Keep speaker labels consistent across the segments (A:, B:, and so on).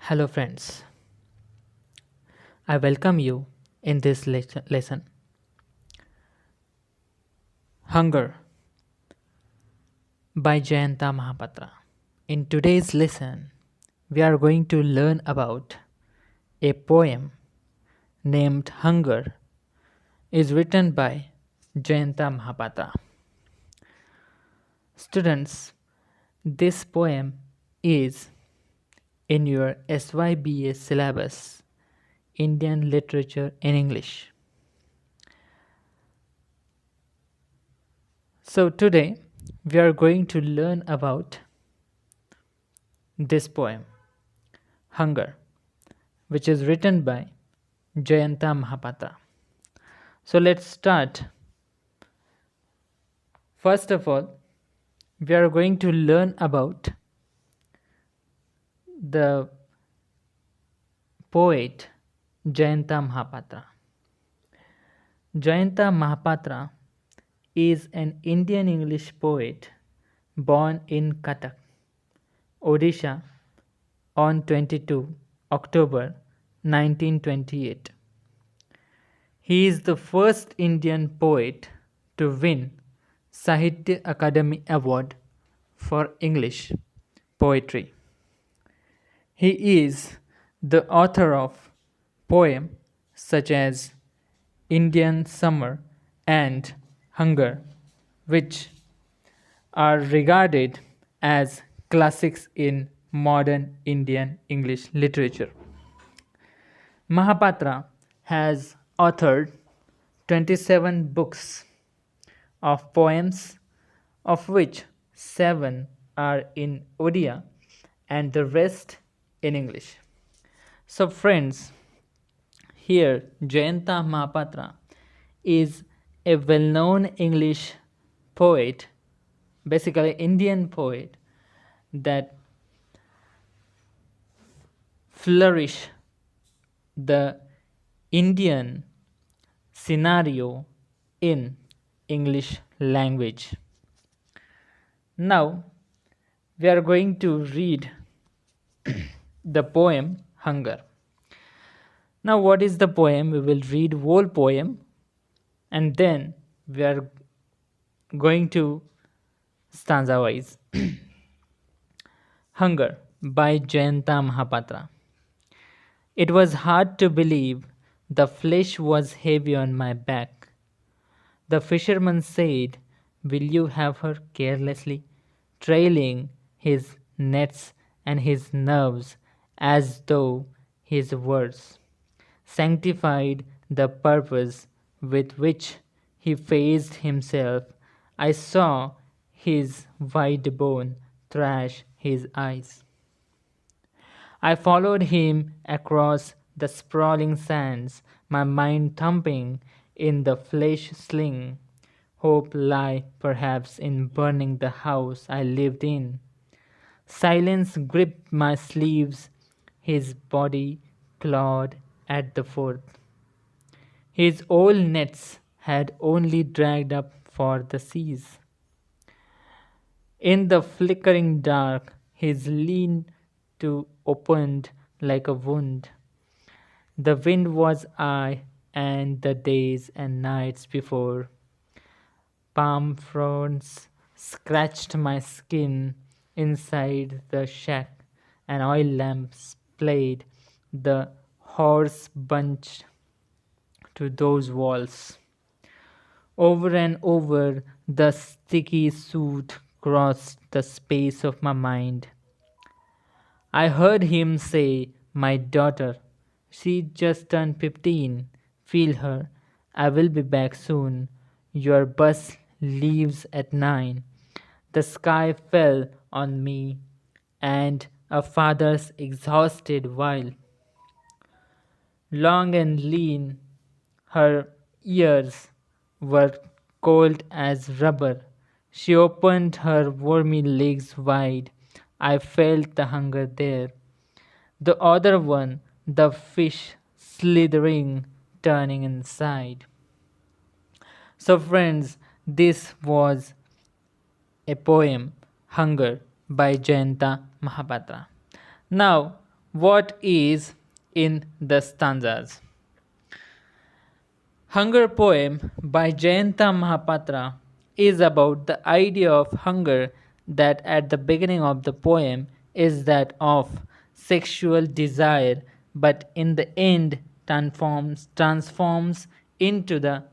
A: Hello, friends. I welcome you in this lesson. Hunger by Jayanta Mahapatra. In today's lesson, we are going to learn about a poem named Hunger is written by Jayanta Mahapatra. Students, this poem is in your SYBA syllabus, Indian Literature in English. So today we are going to learn about this poem, Hunger, which is written by Jayanta Mahapatra. So let's start. First of all, we are going to learn about the poet Jayanta Mahapatra. Jayanta Mahapatra is an Indian English poet born in Cuttack, Odisha on 22 October 1928. He is the first Indian poet to win Sahitya Akademi Award for English poetry. He is the author of poems such as Indian Summer and Hunger, which are regarded as classics in modern Indian English literature. Mahapatra has authored 27 books of poems, of which 7 are in Odia and the rest in English. So, friends, here Jayanta Mahapatra is a well known English poet, basically Indian poet, that flourish the Indian scenario in English language. Now we are going to read the poem Hunger. Now, what is the poem? We will read whole poem and then we are going to stanza wise. Hunger by Jayanta Mahapatra. It was hard to believe the flesh was heavy on my back. The fisherman said, "Will you have her?" carelessly, trailing his nets and his nerves as though his words sanctified the purpose with which he faced himself. I saw his white bone thrash his eyes. I followed him across the sprawling sands, my mind thumping in the flesh sling. Hope lay perhaps in burning the house I lived in. Silence gripped my sleeves, his body clawed at the fourth. His old nets had only dragged up for the seas. In the flickering dark, his lean to opened like a wound. The wind was I, and the days and nights before. Palm fronds scratched my skin inside the shack, and oil lamps played the horse bunch to those walls. Over and over, the sticky suit crossed the space of my mind. I heard him say, "My daughter, she just turned 15. Feel her. I will be back soon. Your bus leaves at 9." The sky fell on me, and a father's exhausted while. Long and lean, her ears were cold as rubber. She opened her wormy legs wide. I felt the hunger there. The other one, the fish slithering, turning inside. So, friends, this was a poem, Hunger, by Jayanta Mahapatra. Now, what is in the stanzas. Hunger poem by Jayanta Mahapatra is about the idea of hunger that at the beginning of the poem is that of sexual desire but in the end transforms into the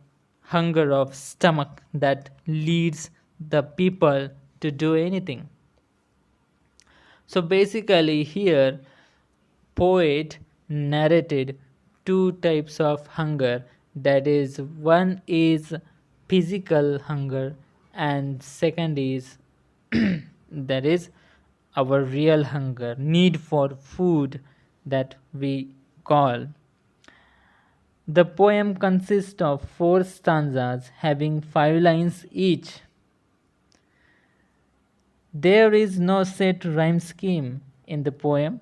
A: hunger of stomach that leads the people to do anything. So basically here poet narrated two types of hunger, that is one is physical hunger and second is that is our real hunger, need for food that we call. The poem consists of four stanzas having 5 lines each. There is no set rhyme scheme in the poem.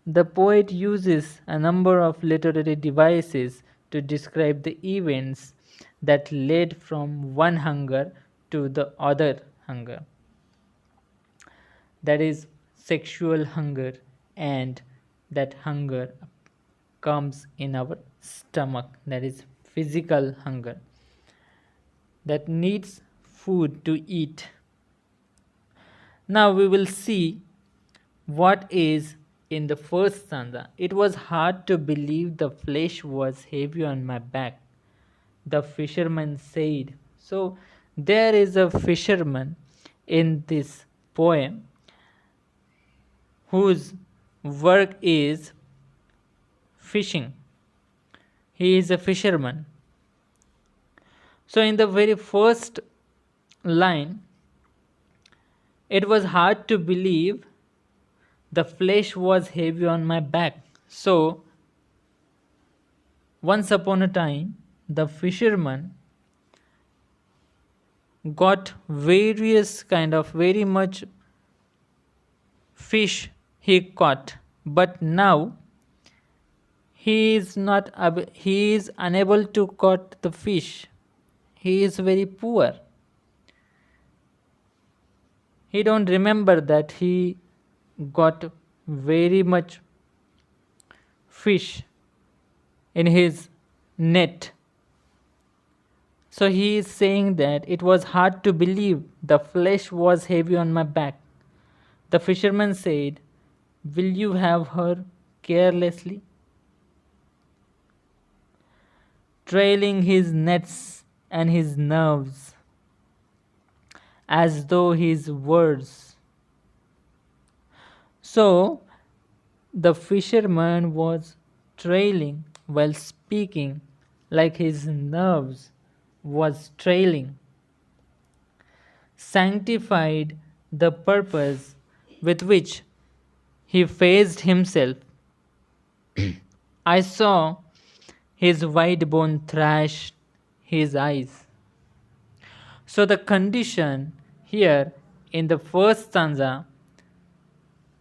A: The poet uses a number of literary devices to describe the events that led from one hunger to the other hunger. That is sexual hunger, and that hunger comes in our stomach, that is physical hunger that needs food to eat. Now we will see what is in the first stanza. It was hard to believe the flesh was heavy on my back, the fisherman said. So there is a fisherman in this poem whose work is fishing. He is a fisherman. So in the very first line, it was hard to believe the flesh was heavy on my back. So once upon a time, the fisherman got various kind of very much fish he caught, but now he is unable to caught the fish. He is very poor. He don't remember that he got very much fish in his net. So he is saying that it was hard to believe the flesh was heavy on my back. The fisherman said, will you have her carelessly? Trailing his nets and his nerves, as though his words. So the fisherman was trailing while speaking, like his nerves was trailing, sanctified the purpose with which he faced himself. I saw his white bone thrash his eyes. So the condition here in the first stanza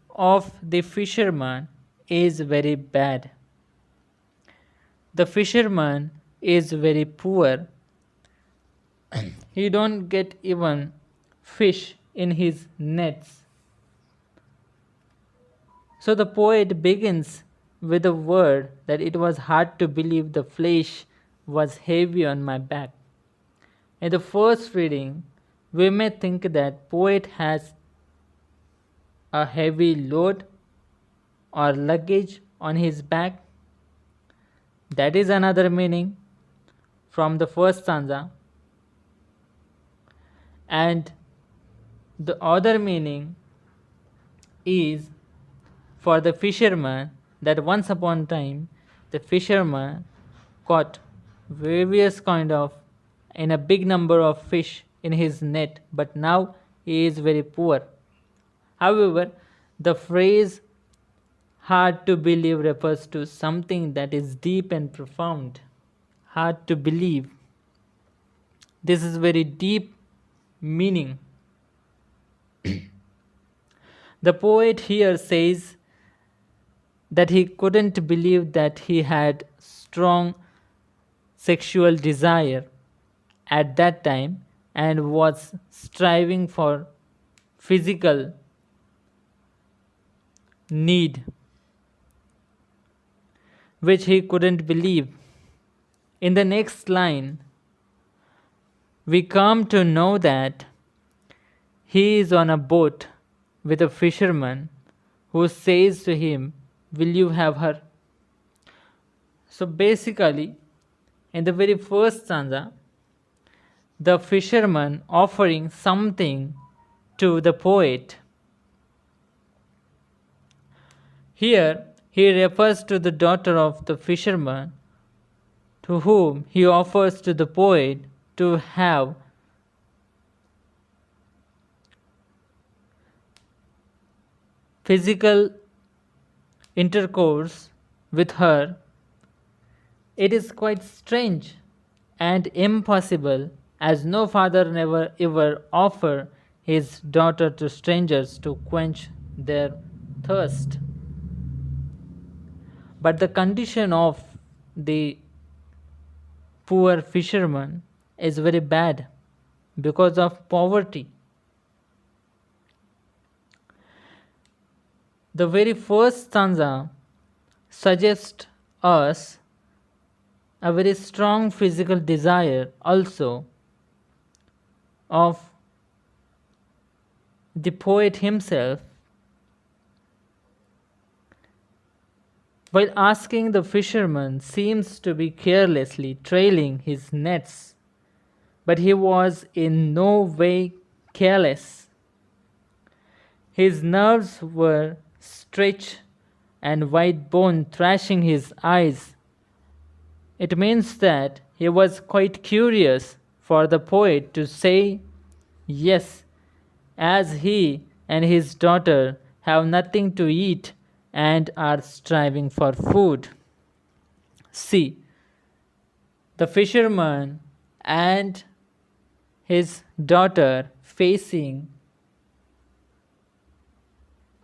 A: of the fisherman is very bad. The fisherman is very poor. He don't get even fish in his nets. So the poet begins with a word that it was hard to believe the flesh was heavy on my back. In the first reading, we may think that poet has a heavy load or luggage on his back. That is another meaning from the first stanza. And the other meaning is for the fisherman that once upon a time the fisherman caught various kind of in a big number of fish in his net, but now he is very poor. However, the phrase hard to believe refers to something that is deep and profound. Hard to believe. This is very deep meaning. The poet here says that he couldn't believe that he had strong sexual desire at that time and was striving for physical need. which he couldn't believe. In the next line, we come to know that he is on a boat with a fisherman who says to him, "Will you have her?" So basically, in the very first stanza, the fisherman offering something to the poet. Here, he refers to the daughter of the fisherman, to whom he offers to the poet to have physical intercourse with her. It is quite strange and impossible, as no father never ever offer his daughter to strangers to quench their thirst. But the condition of the poor fisherman is very bad because of poverty. The very first stanza suggests us a very strong physical desire also of the poet himself, while asking the fisherman seems to be carelessly trailing his nets, but he was in no way careless. His nerves were stretched and white bone thrashing his eyes. It means that he was quite curious for the poet to say yes, as he and his daughter have nothing to eat and are striving for food. See, the fisherman and his daughter facing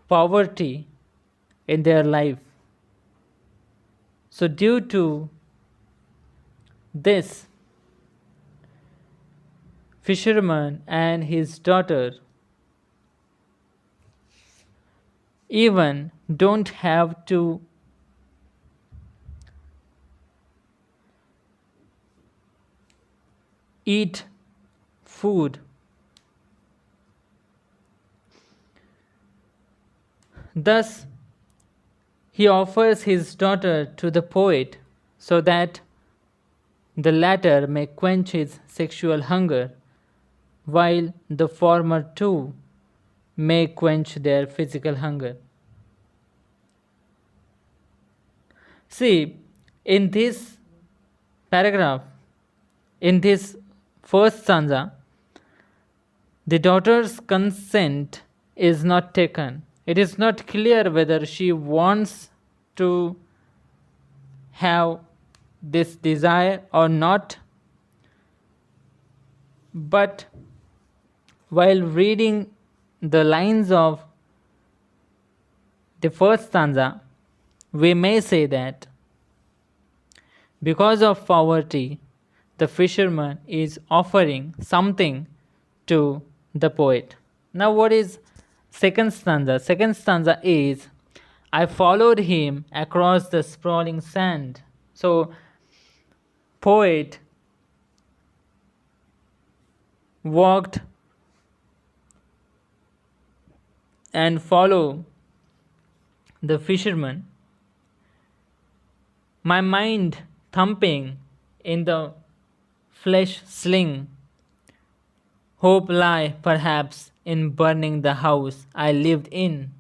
A: poverty in their life. So, due to this, fisherman and his daughter even don't have to eat food. Thus, he offers his daughter to the poet so that the latter may quench his sexual hunger, while the former two may quench their physical hunger. See, in this paragraph, in this first stanza, the daughter's consent is not taken. It is not clear whether she wants to have this desire or not. But while reading the lines of the first stanza, we may say that because of poverty, the fisherman is offering something to the poet. Now, what is second stanza? Second stanza is, I followed him across the sprawling sand. So, poet walked and follow the fisherman, my mind thumping in the flesh sling. Hope lie perhaps in burning the house I lived in.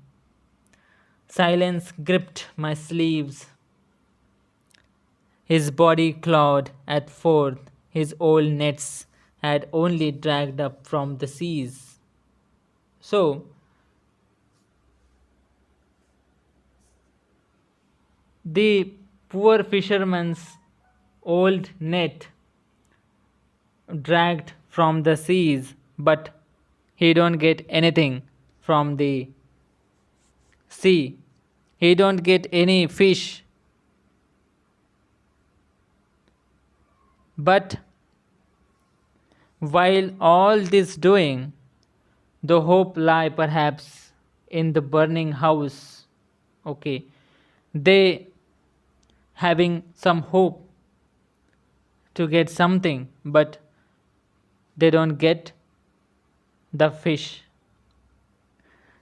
A: Silence gripped my sleeves. His body clawed at forth, his old nets had only dragged up from the seas. So, the poor fisherman's old net dragged from the seas, but he don't get anything from the sea. He don't get any fish. But while all this doing, the hope lie perhaps in the burning house. Okay, they having some hope to get something, but they don't get the fish.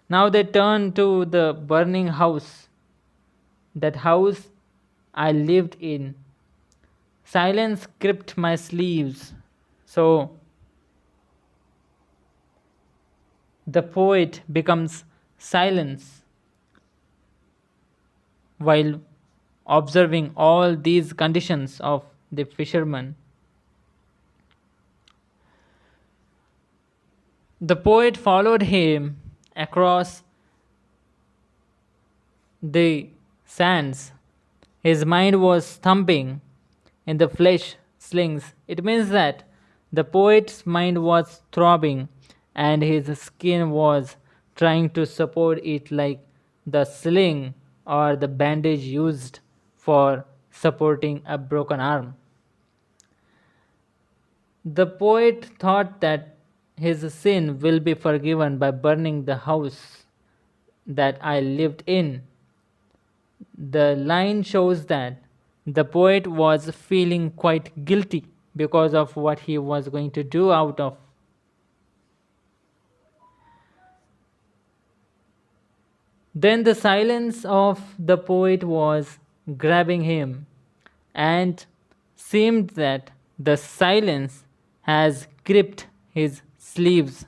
A: Now they turn to the burning house, that house I lived in. Silence gripped my sleeves. So the poet becomes silence while observing all these conditions of the fisherman. The poet followed him across the sands. His mind was thumping in the flesh slings. It means that the poet's mind was throbbing and his skin was trying to support it like the sling or the bandage used for supporting a broken arm. The poet thought that his sin will be forgiven by burning the house that I lived in. The line shows that the poet was feeling quite guilty because of what he was going to do out of. Then the silence of the poet was grabbing him, and seemed that the silence has gripped his sleeves.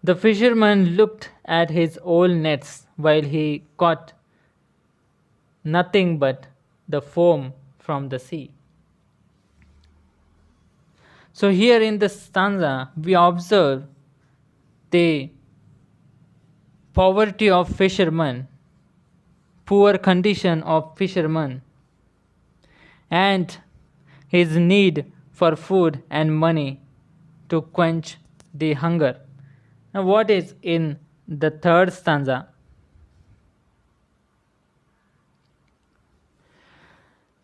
A: The fisherman looked at his old nets while he caught nothing but the foam from the sea. So, here in the stanza, we observe the poverty of fishermen, poor condition of fishermen, and his need for food and money to quench the hunger. Now, what is in the third stanza?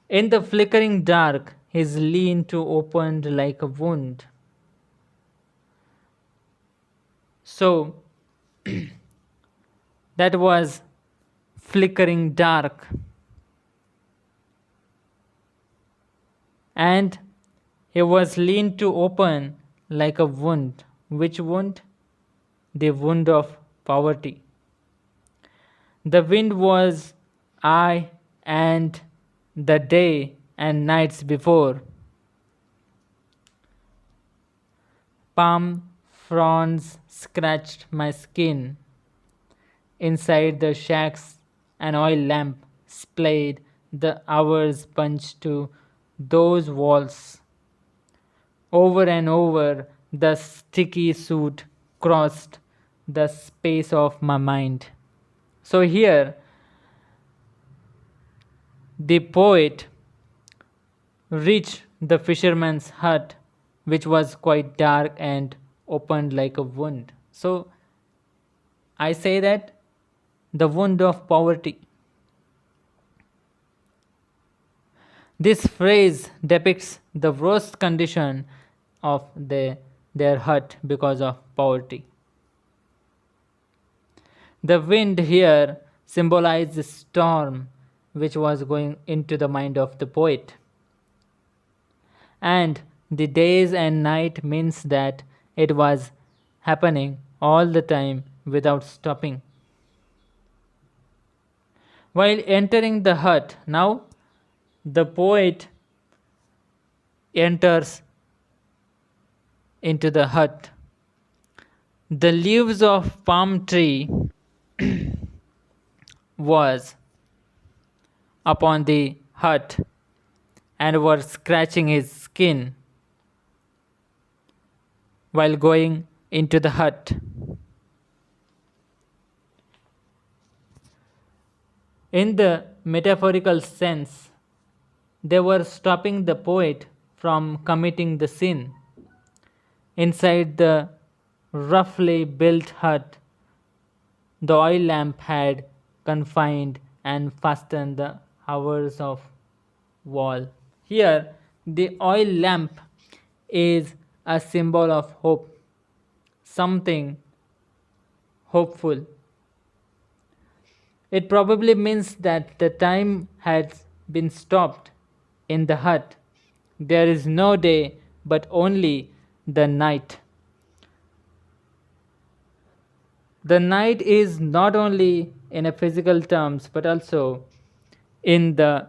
A: In the flickering dark, his lean to opened like a wound. So, that was flickering dark. And he was lean to open like a wound. Which wound? The wound of poverty. The wind was I and the day and nights before. Palm fronds scratched my skin. Inside the shacks, an oil lamp splayed the hours punched to those walls. Over and over, the sticky suit crossed the space of my mind. So, here, the poet reached the fisherman's hut, which was quite dark and opened like a wound. So, I say that the wound of poverty. This phrase depicts the worst condition of their hut because of poverty. The wind here symbolized the storm which was going into the mind of the poet. And the days and night means that it was happening all the time without stopping. While entering the hut, now the poet enters into the hut. The leaves of palm tree was upon the hut and were scratching his skin while going into the hut. In the metaphorical sense, they were stopping the poet from committing the sin. Inside the roughly built hut, the oil lamp had confined and fastened the hours of wall. Here, the oil lamp is a symbol of hope, something hopeful. It probably means that the time has been stopped in the hut. There is no day but only the night. The night is not only in a physical terms but also in the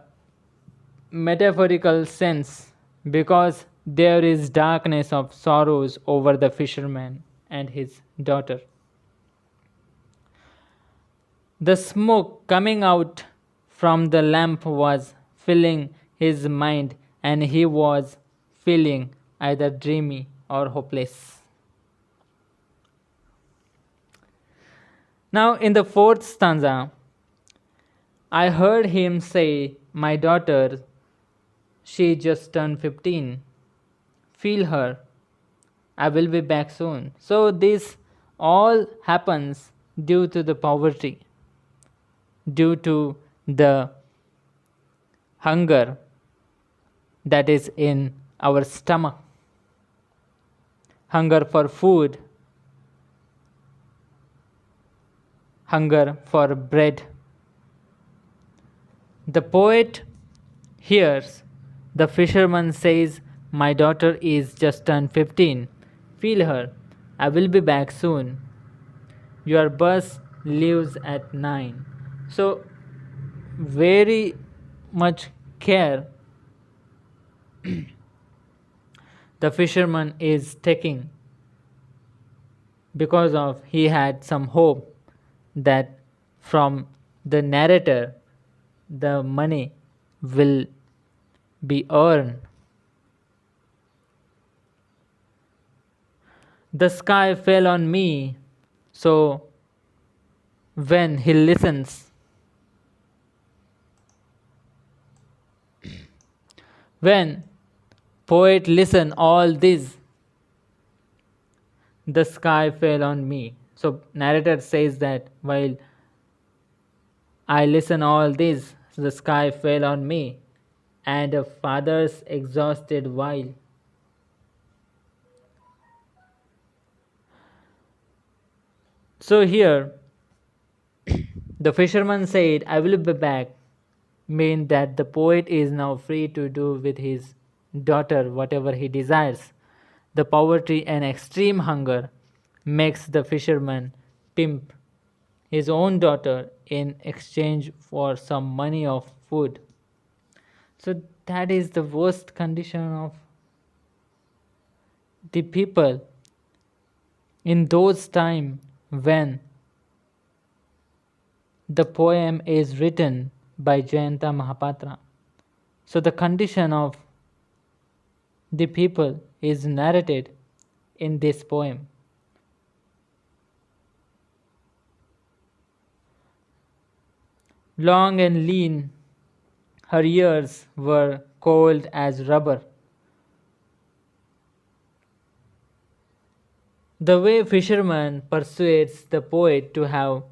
A: metaphorical sense, because there is darkness of sorrows over the fisherman and his daughter. The smoke coming out from the lamp was filling his mind, and he was feeling either dreamy or hopeless. Now, in the fourth stanza, I heard him say, "My daughter, she just turned 15. Feel her. I will be back soon." So, this all happens due to the poverty, due to the hunger that is in our stomach, hunger for food, hunger for bread. The poet hears the fisherman says, "My daughter is just turned 15. Feel her. I will be back soon. Your bus leaves at 9." So, very much care the fisherman is taking, because of he had some hope that from the narrator the money will be earned. The sky fell on me. So when he listens, when poet listen all this, the sky fell on me. So narrator says that while I listen all this, the sky fell on me, and a father's exhausted while. So here the fisherman said, "I will be back," mean that the poet is now free to do with his daughter whatever he desires. The poverty and extreme hunger makes the fisherman pimp his own daughter in exchange for some money of food. So that is the worst condition of the people in those time when the poem is written by Jayanta Mahapatra. So the condition of the people is narrated in this poem. Long and lean, her ears were cold as rubber. The way fisherman persuades the poet to have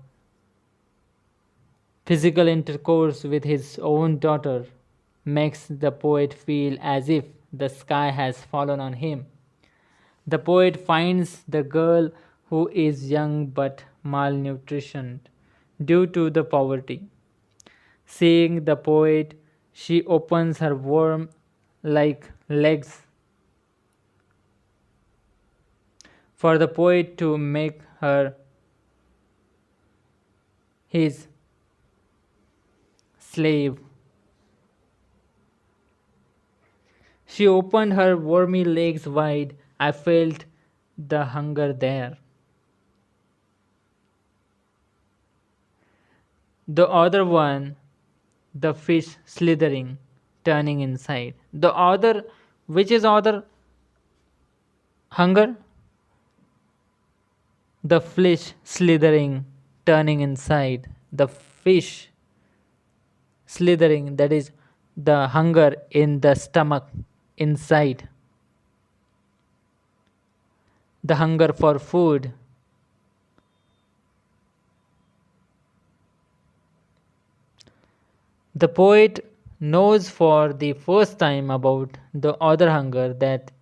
A: physical intercourse with his own daughter makes the poet feel as if the sky has fallen on him. The poet finds the girl who is young but malnutritioned due to the poverty. Seeing the poet, she opens her worm like legs for the poet to make her his slave. She opened her wormy legs wide. I felt the hunger there. The other one, the fish slithering, turning inside. The other, which is other hunger? The fish slithering, turning inside. The fish slithering, that is the hunger in the stomach inside. The hunger for food. The poet knows for the first time about the other hunger that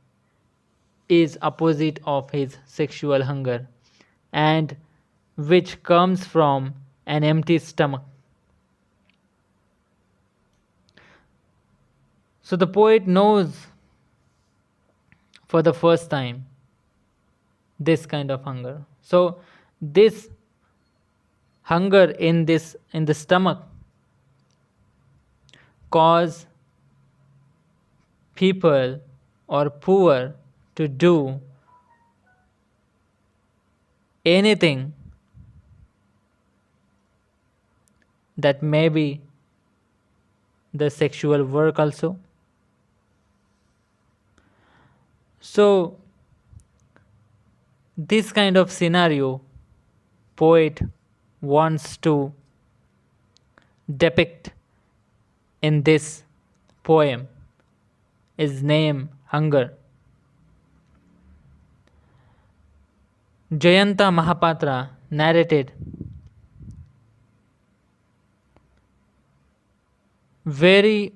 A: is opposite of his sexual hunger and which comes from an empty stomach. So the poet knows for the first time this kind of hunger. So this hunger in the stomach cause people or poor to do anything that may be the sexual work also. So this kind of scenario poet wants to depict in this poem is named Hunger. Jayanta Mahapatra narrated very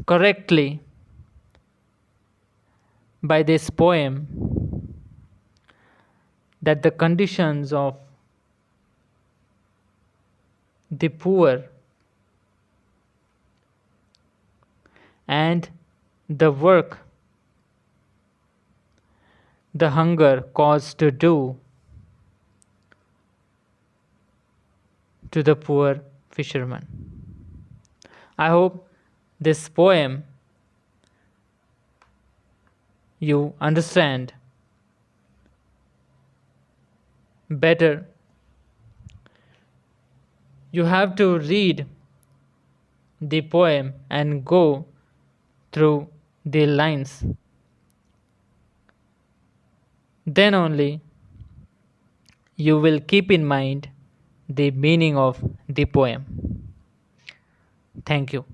A: correctly by this poem that the conditions of the poor and the work the hunger caused to do to the poor fisherman. I hope this poem you understand better. You have to read the poem and go through the lines. Then only you will keep in mind the meaning of the poem. Thank you.